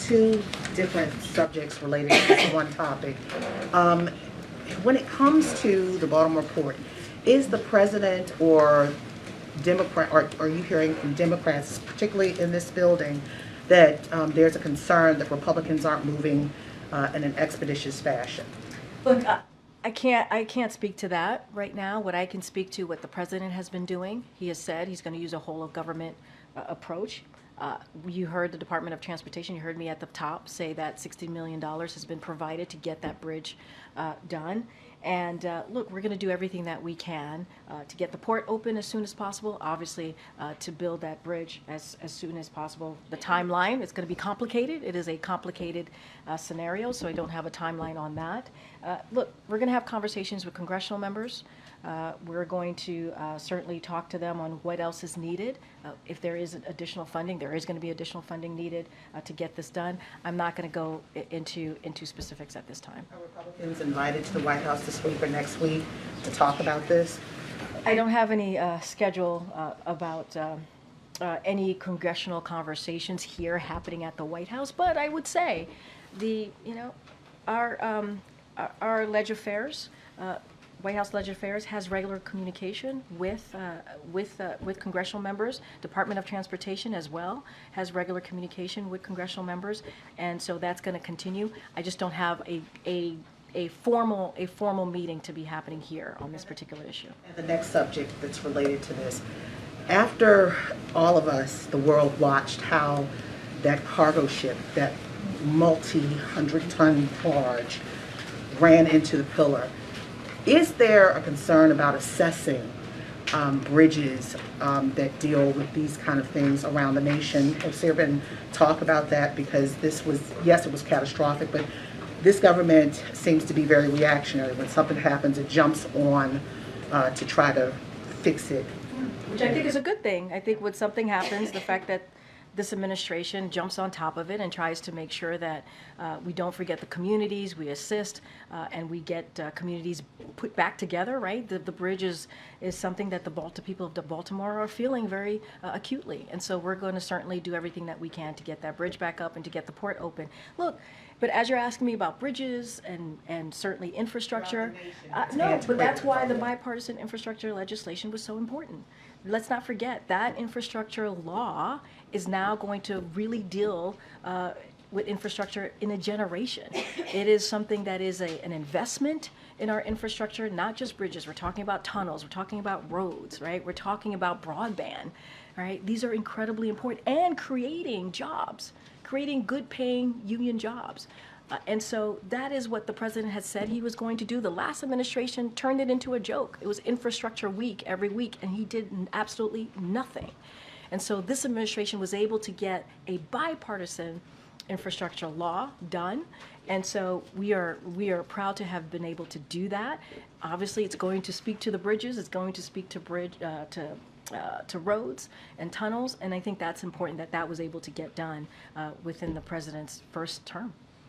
two different subjects related to this one topic. When it comes to the Baltimore port, is the president or Democrat, or are you hearing from Democrats, particularly in this building, that there's a concern that Republicans aren't moving in an expeditious fashion? Look, I can't speak to that right now. What I can speak to, what the president has been doing. He has said he's going to use a whole of government approach. You heard the Department of Transportation, you heard me at the top say that $60 million has been provided to get that bridge done. And look, we're going to do everything that we can to get the port open as soon as possible, obviously to build that bridge as soon as possible. The timeline, it's going to be complicated. It is a complicated scenario, so I don't have a timeline on that. Look, we're going to have conversations with congressional members. We're going to certainly talk to them on what else is needed. If there is additional funding, there is going to be additional funding needed to get this done. I'm not going to go into specifics at this time. Are Republicans invited to the White House this week or next week to talk about this? I don't have any schedule about any congressional conversations here happening at the White House, but I would say our Leg Affairs. White House Leg Affairs has regular communication with congressional members. Department of Transportation as well has regular communication with congressional members, and so that's going to continue. I just don't have a formal meeting to be happening here on this particular issue. And the next subject that's related to this, after all of us, the world, watched how that cargo ship, that multi-hundred-ton barge, ran into the pillar. Is there a concern about assessing bridges that deal with these kind of things around the nation? Has there been talk about that? Because this was, yes, it was catastrophic, but this government seems to be very reactionary. When something happens, it jumps on to try to fix it. Which I think is a good thing. I think when something happens, the fact that this administration jumps on top of it and tries to make sure that we don't forget the communities, we assist, and we get communities put back together, right? The bridge is something that the people of Baltimore are feeling very acutely. And so we're going to certainly do everything that we can to get that bridge back up and to get the port open. Look, but as you're asking me about bridges and certainly infrastructure, no, but that's why the bipartisan infrastructure legislation was so important. Let's not forget that infrastructure law is now going to really deal with infrastructure in a generation. It is something that is an investment in our infrastructure, not just bridges. We're talking about tunnels, we're talking about roads, right? We're talking about broadband, right? These are incredibly important, and creating jobs, creating good paying union jobs. And so that is what the president has said he was going to do. The last administration turned it into a joke. It was infrastructure week every week, and he did absolutely nothing. And so this administration was able to get a bipartisan infrastructure law done. And so we are proud to have been able to do that. Obviously, it's going to speak to the bridges. It's going to speak to roads and tunnels. And I think that's important that was able to get done within the president's first term.